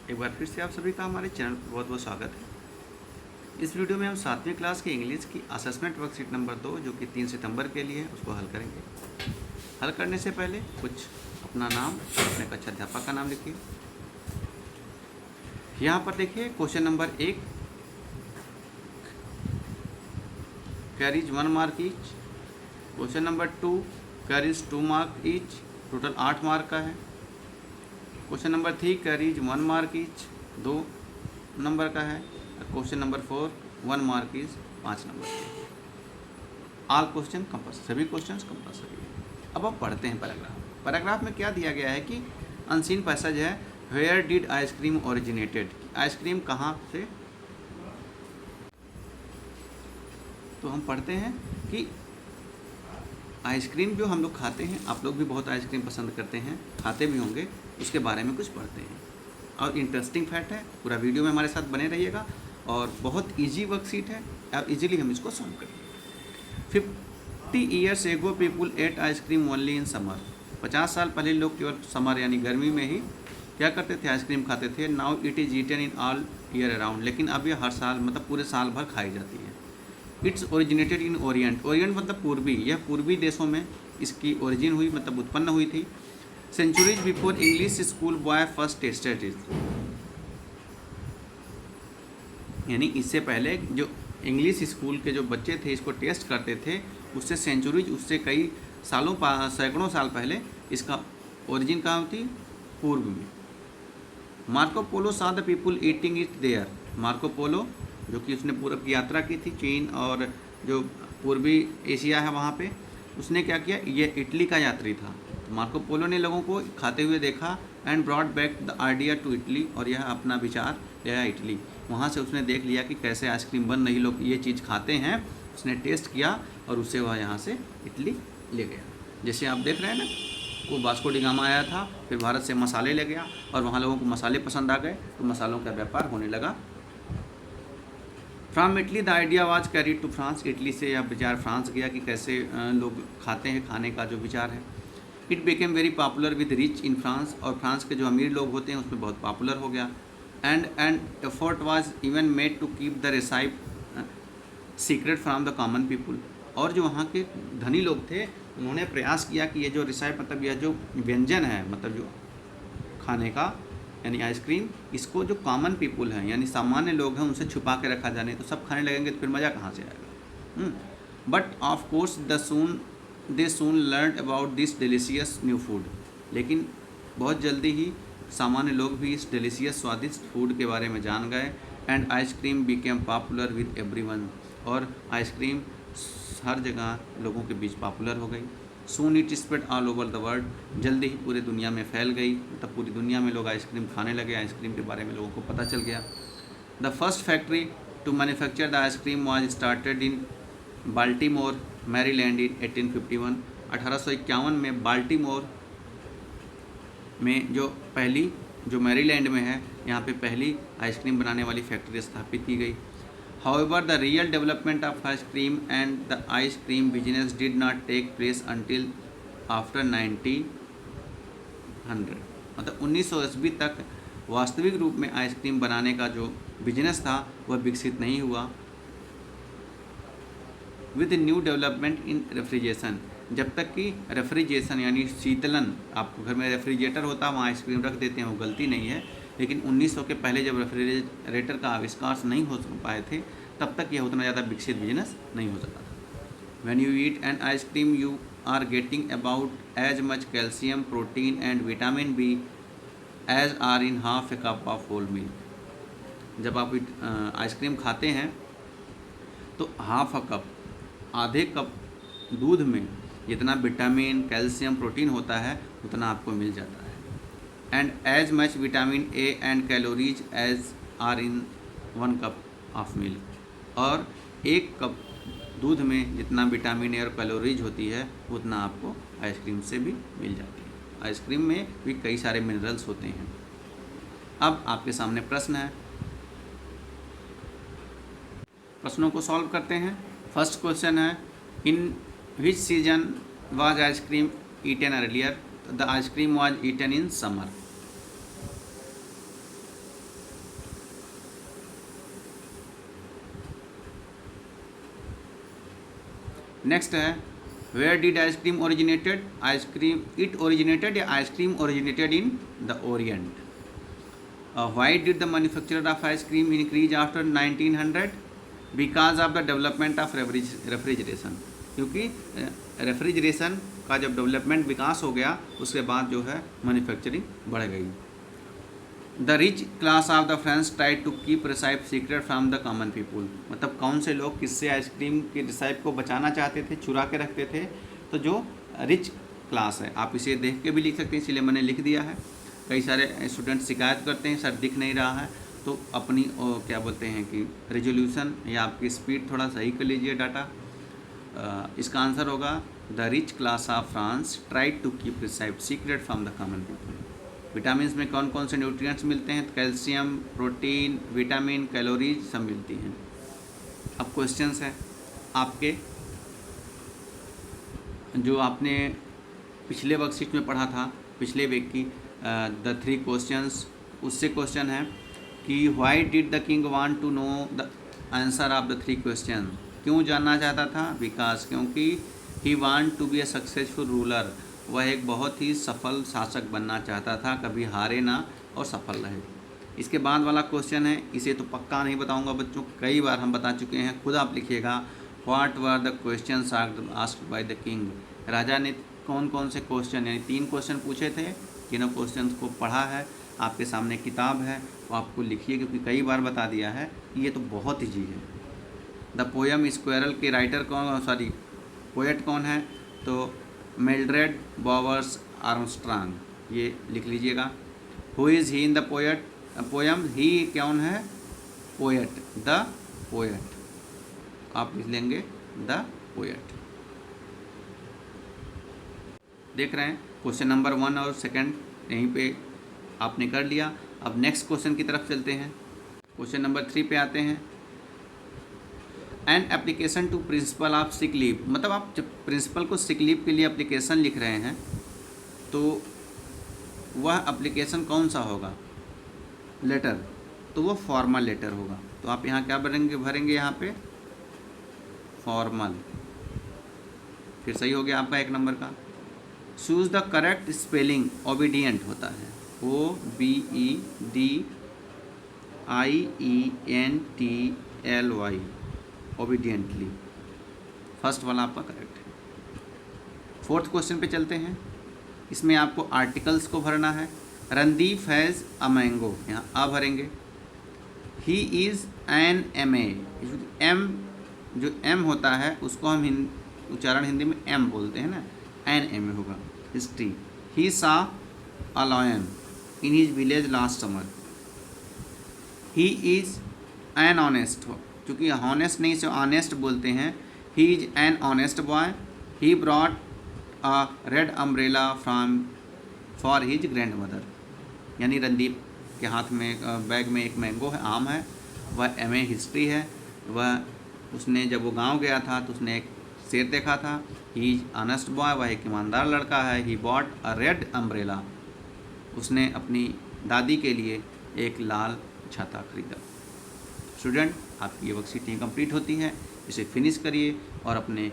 एक बार फिर से आप सभी का हमारे चैनल पर बहुत बहुत स्वागत है। इस वीडियो में हम 7वीं क्लास की इंग्लिश की असेसमेंट वर्कशीट नंबर 2 जो कि 3 सितंबर के लिए है उसको हल करेंगे। हल करने से पहले कुछ अपना नाम और अपने कक्षा अध्यापक का नाम लिखिए। यहाँ पर देखिए question number 1 carries 1 mark each. Question number 2 carries 2 mark each, total 8 mark का है। Question number 3 carries 1 mark each, 2 number का है। Question number 4 1 mark is 5 number का। ऑल क्वेश्चन कंपल्सरी, सभी क्वेश्चंस कंपल्सरी है। अब आप पढ़ते हैं पैराग्राफ। पैराग्राफ में क्या दिया गया है कि अनसीन पैसेज है, where did ice cream originated, ice cream कहाँ से। तो हम पढ़ते हैं कि आइसक्रीम जो हम लोग खाते हैं, आप लोग भी बहुत आइसक्रीम पसंद करते हैं, खाते भी होंगे, उसके बारे में कुछ पढ़ते हैं। और इंटरेस्टिंग फैक्ट है, पूरा वीडियो में हमारे साथ बने रहिएगा और बहुत इजी वर्कशीट है, अब इजीली हम इसको सॉल्व करेंगे। 50 years ago people eight ice cream only in summer. 50 साल पहले लोग केवल समर यानी गर्मी में ही क्या करते थे, आइसक्रीम खाते थे। Now it is eaten in all year around, लेकिन अब ये हर साल मतलब पूरे साल भर खाई जाती है। It's originated in Orient, Orient मतलब पूर्वी, यह पूर्वी देशों में इसकी ओरिजिन हुई, मतलब उत्पन्न हुई थी। Centuries before English school boy first tasted it, यानी इससे पहले जो इंग्लिश स्कूल के जो बच्चे थे इसको टेस्ट करते थे, उससे सेंचुरीज, उससे कई सालों सैकड़ों साल पहले इसका ओरिजिन कहाँ थी, पूर्व में। Marco Polo saw the people eating it there, Marco Polo जो कि उसने पूरब की यात्रा की थी, चीन और जो पूर्वी एशिया है वहाँ पे, उसने क्या किया, ये इटली का यात्री था। तो मार्को पोलो ने लोगों को खाते हुए देखा and brought back the idea to Italy, और यह अपना विचार ले आया इटली। वहाँ से उसने देख लिया कि कैसे आइसक्रीम बन रही, लोग ये चीज़ खाते हैं, उसने टेस्ट किया और उससे वह यहाँ से इटली ले गया। जैसे आप देख रहे हैं ना, वो वास्को डी गामा आया था, फिर भारत से मसाले ले गया और वहाँ लोगों को मसाले पसंद आ गए, तो मसालों का व्यापार होने लगा। From Italy the idea was carried to France, Italy से यह विचार फ्रांस गया कि कैसे लोग खाते हैं, खाने का जो विचार है। It became very popular with rich in France, और फ्रांस के जो अमीर लोग होते हैं उसमें बहुत पॉपुलर हो गया। And effort was even made to keep the recipe secret from the common people, और जो वहाँ के धनी लोग थे उन्होंने प्रयास किया कि ये जो रेसिपी मतलब यह जो व्यंजन है, मतलब जो खाने का यानी आइसक्रीम, इसको जो कॉमन पीपुल हैं यानी सामान्य लोग हैं उनसे छुपा के रखा जाने, तो सब खाने लगेंगे तो फिर मज़ा कहाँ से आएगा। But of course they soon learn about this delicious new food, लेकिन बहुत जल्दी ही सामान्य लोग भी इस डिलीशियस स्वादिष्ट फूड के बारे में जान गए। And ice cream became popular with everyone, और आइसक्रीम हर जगह लोगों के बीच पॉपुलर हो गई। Soon it spread all over the world, जल्दी ही पूरी दुनिया में फैल गई, मतलब पूरी दुनिया में लोग आइसक्रीम खाने लगे, आइसक्रीम के बारे में लोगों को पता चल गया। The first factory to manufacture the ice cream was started in Baltimore Maryland in 1851, 1851 में बाल्टीमोर में जो मैरीलैंड में है, यहाँ पे पहली आइसक्रीम बनाने वाली फैक्ट्री स्थापित की गई। However, the real development of ice cream and the ice cream business did not take place until after 1900, मतलब 1900 ईस्वी तक वास्तविक रूप में आइसक्रीम बनाने का जो बिजनेस था वह विकसित नहीं हुआ। With new development in refrigeration, जब तक कि रेफ्रिजरेशन यानी शीतलन, आपको घर में रेफ्रिजरेटर होता है वहाँ आइसक्रीम रख देते हैं, वो गलती नहीं है, लेकिन 1900 के पहले जब रेफ्रिजरेटर का आविष्कार नहीं हो पाए थे तब तक यह उतना ज़्यादा विकसित बिजनेस नहीं हो सका था। When you eat an ice cream you are getting about as much calcium, protein and vitamin B as are in half a cup of whole milk. जब आप आइसक्रीम खाते हैं तो हाफ अ कप, आधे कप दूध में जितना विटामिन, कैल्शियम, प्रोटीन होता है उतना आपको मिल जाता है। And as much vitamin A and calories as are in 1 cup of milk, और 1 कप दूध में जितना विटामिन ए और कैलोरीज होती है उतना आपको आइसक्रीम से भी मिल जाती है। आइसक्रीम में भी कई सारे मिनरल्स होते हैं। अब आपके सामने प्रश्न है, प्रश्नों को सॉल्व करते हैं। फर्स्ट क्वेश्चन है, in which season was ice cream eaten earlier, the ice cream was eaten in summer. Next है where did ice cream originated, ice cream it originated या ice cream originated in the orient. Why did the manufacturer of ice cream increase after 1900, because of the development of refrigeration, क्योंकि refrigeration का जब development विकास हो गया उसके बाद जो है मैन्युफैक्चरिंग बढ़ गई। The rich class of the French tried to keep recipe secret from the common people, मतलब कौन से लोग किससे आइसक्रीम के रेसिपी को बचाना चाहते थे, चुरा के रखते थे, तो जो रिच क्लास है। आप इसे देख के भी लिख सकते हैं, इसलिए मैंने लिख दिया है। कई सारे स्टूडेंट शिकायत करते हैं सर दिख नहीं रहा है, तो अपनी क्या बोलते हैं कि रेजोल्यूशन या आपकी स्पीड थोड़ा सही कर लीजिए डाटा। इसका आंसर होगा the rich class of France tried to keep recipe secret from the common people. Vitamin में कौन कौन से न्यूट्रिएंट्स मिलते हैं, कैल्शियम, प्रोटीन, विटामिन, कैलोरीज सब मिलती हैं। अब क्वेश्चंस है आपके, जो आपने पिछले वर्कशीट में पढ़ा था, पिछले वीक की द 3 क्वेश्चंस, उससे क्वेश्चन है कि why did the king want to know the answer of the 3 question, क्यों जानना चाहता था, बिकॉज क्योंकि he want to be a successful ruler, वह एक बहुत ही सफल शासक बनना चाहता था, कभी हारे ना और सफल रहे। इसके बाद वाला क्वेश्चन है, इसे तो पक्का नहीं बताऊंगा बच्चों, कई बार हम बता चुके हैं, खुद आप लिखिएगा। What were the questions asked by the king, राजा ने कौन कौन से क्वेश्चन, यानी 3 क्वेश्चन पूछे थे, तीनों क्वेश्चन को पढ़ा है, आपके सामने किताब है, वो आपको लिखिए, क्योंकि कई बार बता दिया है, ये तो बहुत ईजी है। द पोएम स्क्वेरल के राइटर कौन, सॉरी पोएट कौन है, तो मिल्ड्रेड बॉवर्स आर्मस्ट्रांग, ये लिख लीजिएगा। Who is he in the poem, he कौन है, पोएट, द पोएट, आप लिख लेंगे द पोएट। देख रहे हैं क्वेश्चन नंबर 1 और 2 यहीं पे आपने कर लिया। अब नेक्स्ट क्वेश्चन की तरफ चलते हैं। क्वेश्चन नंबर 3 पे आते हैं। An application to principal of sick leave, मतलब आप जब प्रिंसिपल को सिक लीव के लिए एप्लीकेशन लिख रहे हैं तो वह एप्लीकेशन कौन सा होगा, लेटर, तो वो फॉर्मल लेटर होगा। तो आप यहाँ क्या भरेंगे यहाँ पे फॉर्मल, फिर सही हो गया आपका 1 नंबर का। Choose the correct spelling, obedient होता है, OBEDIENTLY, ओबीडियंटली, फर्स्ट वाला आपका करेक्ट है। 4th क्वेश्चन पे चलते हैं। इसमें आपको आर्टिकल्स को भरना है। रणदीप हैज़ अ मैंगो, यहाँ आ भरेंगे। He is an MA, M जो एम होता है उसको हम उच्चारण हिंदी में एम बोलते हैं ना, एन MA होगा। History, he saw a lion in his village last summer. He is an honest, क्योंकि हॉनेस्ट नहीं से ऑनेस्ट बोलते हैं। He is an honest boy. He brought a red umbrella from for his grand mother, यानी रणदीप के हाथ में bag में एक मैंगो है, आम है, वह MA हिस्ट्री है। वह उसने जब वो गांव गया था तो उसने एक शेर देखा था। ही इज ऑनेस्ट बॉय, वह एक ईमानदार लड़का है। He bought a red umbrella, उसने अपनी दादी के लिए एक लाल छाता खरीदा। स्टूडेंट, आपकी ये वर्कशीट यहीं कंप्लीट होती है। इसे फिनिश करिए और अपने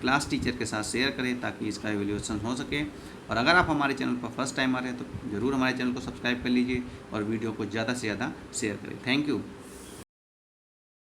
क्लास टीचर के साथ शेयर करें ताकि इसका एवेल्यूएशन हो सके। और अगर आप हमारे चैनल पर फर्स्ट टाइम आ रहे हैं तो ज़रूर हमारे चैनल को सब्सक्राइब कर लीजिए और वीडियो को ज़्यादा से ज़्यादा शेयर करें। Thank you.